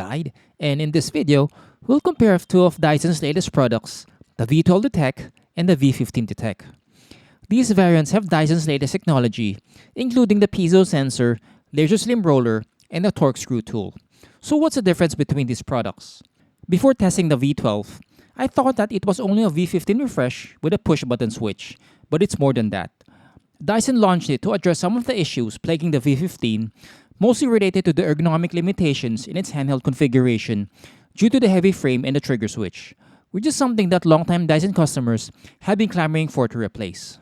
Guide, and in this video, we'll compare two of Dyson's latest products, the V12 Detect and the V15 Detect. These variants have Dyson's latest technology, including the piezo sensor, laser slim roller, and the torque screw tool. So what's the difference between these products? Before testing the V12, I thought that it was only a V15 refresh with a push-button switch, but it's more than that. Dyson launched it to address some of the issues plaguing the V15, mostly related to the ergonomic limitations in its handheld configuration due to the heavy frame and the trigger switch, which is something that longtime Dyson customers have been clamoring for to replace.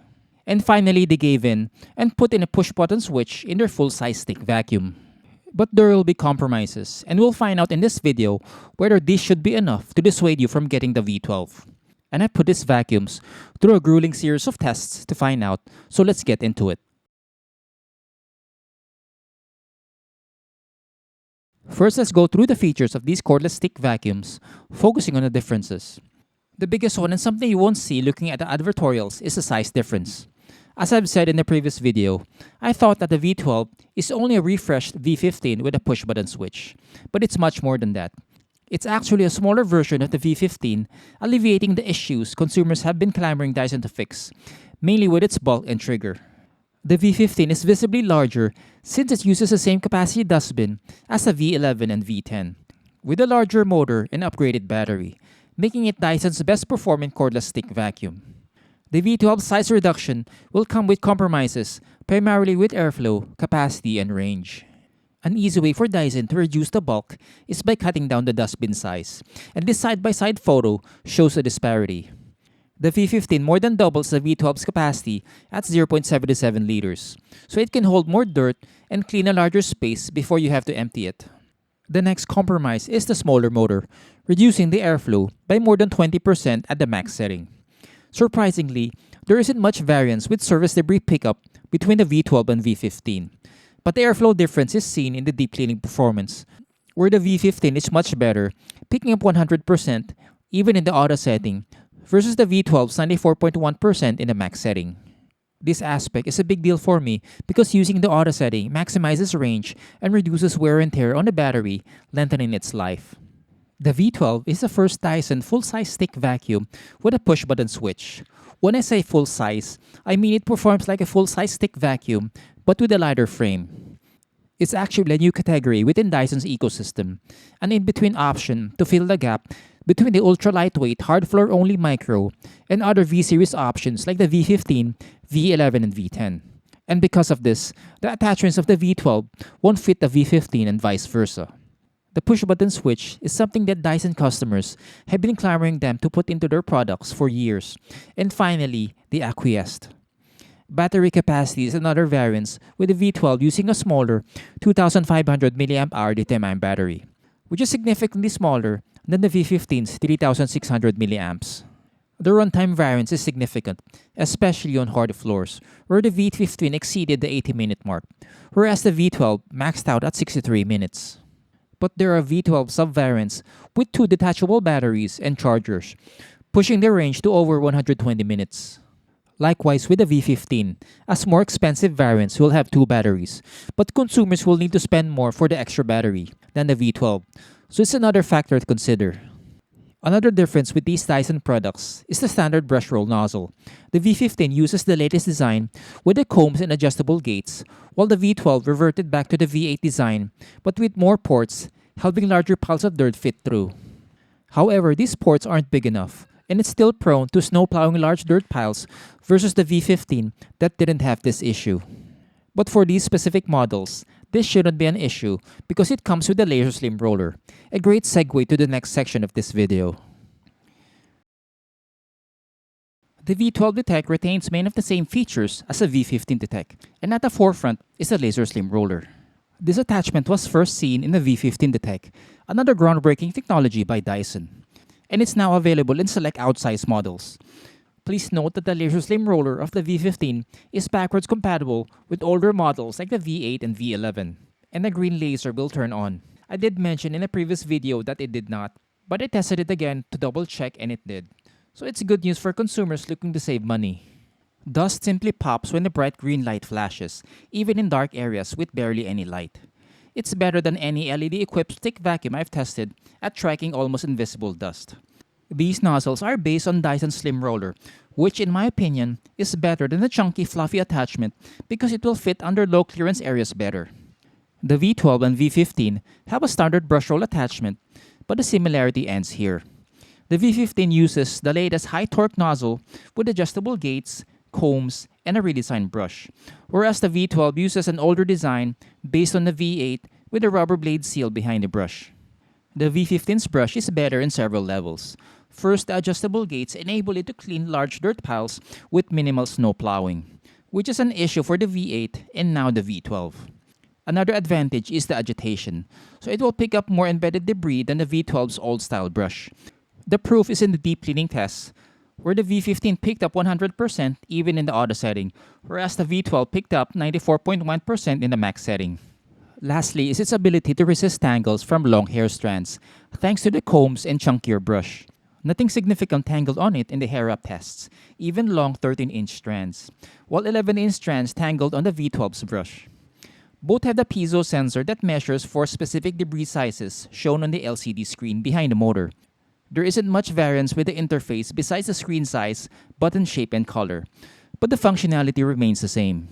And finally, they gave in and put in a push-button switch in their full-size stick vacuum. But there will be compromises, and we'll find out in this video whether this should be enough to dissuade you from getting the V12. And I put these vacuums through a grueling series of tests to find out, so let's get into it. First, let's go through the features of these cordless stick vacuums, focusing on the differences. The biggest one, and something you won't see looking at the advertorials, is the size difference. As I've said in the previous video, I thought that the V12 is only a refreshed V15 with a push-button switch, but it's much more than that. It's actually a smaller version of the V15, alleviating the issues consumers have been clamoring Dyson to fix, mainly with its bulk and trigger. The V15 is visibly larger since it uses the same capacity dustbin as the V11 and V10, with a larger motor and upgraded battery, making it Dyson's best performing cordless stick vacuum. The V12 size reduction will come with compromises, primarily with airflow, capacity, and range. An easy way for Dyson to reduce the bulk is by cutting down the dustbin size, and this side-by-side photo shows the disparity. The V15 more than doubles the V12's capacity at 0.77 liters, so it can hold more dirt and clean a larger space before you have to empty it. The next compromise is the smaller motor, reducing the airflow by more than 20% at the max setting. Surprisingly, there isn't much variance with surface debris pickup between the V12 and V15, but the airflow difference is seen in the deep cleaning performance, where the V15 is much better, picking up 100% even in the auto setting, versus the V12's 94.1% in the max setting. This aspect is a big deal for me because using the auto setting maximizes range and reduces wear and tear on the battery, lengthening its life. The V12 is the first Dyson full-size stick vacuum with a push-button switch. When I say full-size, I mean it performs like a full-size stick vacuum, but with a lighter frame. It's actually a new category within Dyson's ecosystem, an in-between option to fill the gap between the ultra-lightweight hard-floor-only micro and other V-series options like the V15, V11, and V10. And because of this, the attachments of the V12 won't fit the V15 and vice versa. The push-button switch is something that Dyson customers have been clamoring them to put into their products for years, and finally, they acquiesced. Battery capacity is another variance, with the V12 using a smaller 2,500 mAh lithium-ion battery, which is significantly smaller than the V15's 3,600 mAh. The runtime variance is significant, especially on hard floors, where the V15 exceeded the 80-minute mark, whereas the V12 maxed out at 63 minutes. But there are V12 sub-variants with 2 detachable batteries and chargers, pushing their range to over 120 minutes. Likewise with the V15, as more expensive variants will have 2 batteries, but consumers will need to spend more for the extra battery than the V12, so it's another factor to consider. Another difference with these Dyson products is the standard brush roll nozzle. The V15 uses the latest design with the combs and adjustable gates, while the V12 reverted back to the V8 design, but with more ports, helping larger piles of dirt fit through. However, these ports aren't big enough, and it's still prone to snow plowing large dirt piles versus the V15 that didn't have this issue. But for these specific models, this shouldn't be an issue because it comes with a laser slim roller, a great segue to the next section of this video. The V12 Detect retains many of the same features as the V15 Detect, and at the forefront is the laser slim roller. This attachment was first seen in the V15 Detect, another groundbreaking technology by Dyson, and it's now available in select outsize models. Please note that the laser slim roller of the V15 is backwards compatible with older models like the V8 and V11, and the green laser will turn on. I did mention in a previous video that it did not, but I tested it again to double check and it did. So it's good news for consumers looking to save money. Dust simply pops when the bright green light flashes, even in dark areas with barely any light. It's better than any LED-equipped stick vacuum I've tested at tracking almost invisible dust. These nozzles are based on Dyson Slim Roller, which in my opinion is better than the chunky fluffy attachment because it will fit under low clearance areas better. The V12 and V15 have a standard brush roll attachment, but the similarity ends here. The V15 uses the latest high torque nozzle with adjustable gates, combs, and a redesigned brush, whereas the V12 uses an older design based on the V8 with a rubber blade seal behind the brush. The V15's brush is better in several levels. First, the adjustable gates enable it to clean large dirt piles with minimal snow plowing, which is an issue for the V8 and now the V12. Another advantage is the agitation, so it will pick up more embedded debris than the V12's old-style brush. The proof is in the deep cleaning tests, where the V15 picked up 100% even in the auto setting, whereas the V12 picked up 94.1% in the max setting. Lastly is its ability to resist tangles from long hair strands, thanks to the combs and chunkier brush. Nothing significant tangled on it in the hair wrap tests, even long 13-inch strands, while 11-inch strands tangled on the V12's brush. Both have the piezo sensor that measures for specific debris sizes shown on the LCD screen behind the motor. There isn't much variance with the interface besides the screen size, button shape, and color, but the functionality remains the same.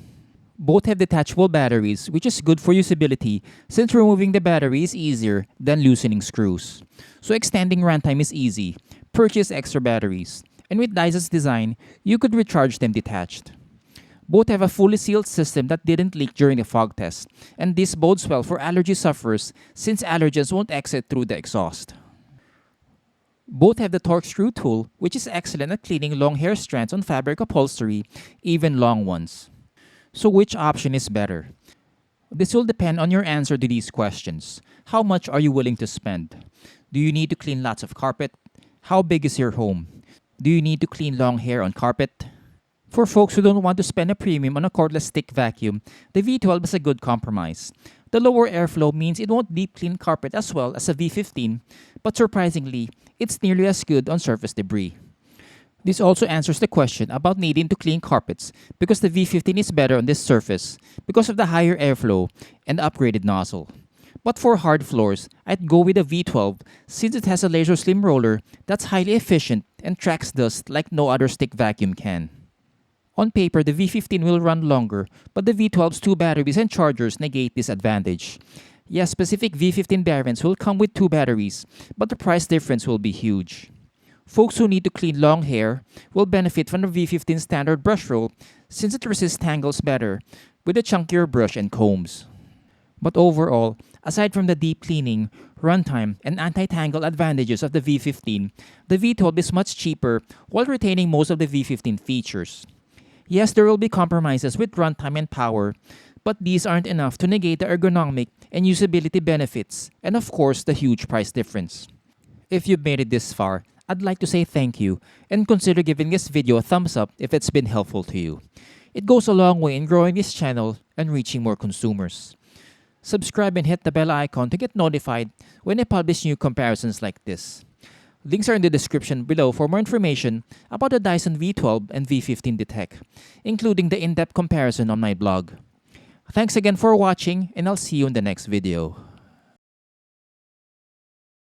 Both have detachable batteries, which is good for usability since removing the battery is easier than loosening screws. So extending runtime is easy. Purchase extra batteries. And with Dyson's design, you could recharge them detached. Both have a fully sealed system that didn't leak during the fog test, and this bodes well for allergy sufferers since allergens won't exit through the exhaust. Both have the torque screw tool, which is excellent at cleaning long hair strands on fabric upholstery, even long ones. So which option is better? This will depend on your answer to these questions. How much are you willing to spend? Do you need to clean lots of carpet? How big is your home? Do you need to clean long hair on carpet? For folks who don't want to spend a premium on a cordless stick vacuum, the V12 is a good compromise. The lower airflow means it won't deep clean carpet as well as a V15, but surprisingly, it's nearly as good on surface debris. This also answers the question about needing to clean carpets because the V15 is better on this surface because of the higher airflow and the upgraded nozzle. But for hard floors, I'd go with the V12 since it has a laser slim roller that's highly efficient and tracks dust like no other stick vacuum can. On paper, the V15 will run longer, but the V12's two batteries and chargers negate this advantage. Yes, specific V15 variants will come with two batteries, but the price difference will be huge. Folks who need to clean long hair will benefit from the V15 standard brush roll since it resists tangles better with a chunkier brush and combs. But overall, aside from the deep cleaning, runtime, and anti-tangle advantages of the V15, the V12 is much cheaper while retaining most of the V15 features. Yes, there will be compromises with runtime and power, but these aren't enough to negate the ergonomic and usability benefits, and of course, the huge price difference. If you've made it this far, I'd like to say thank you and consider giving this video a thumbs up if it's been helpful to you. It goes a long way in growing this channel and reaching more consumers. Subscribe and hit the bell icon to get notified when I publish new comparisons like this. Links are in the description below for more information about the Dyson V12 and V15 Detect, including the in-depth comparison on my blog. Thanks again for watching, and I'll see you in the next video.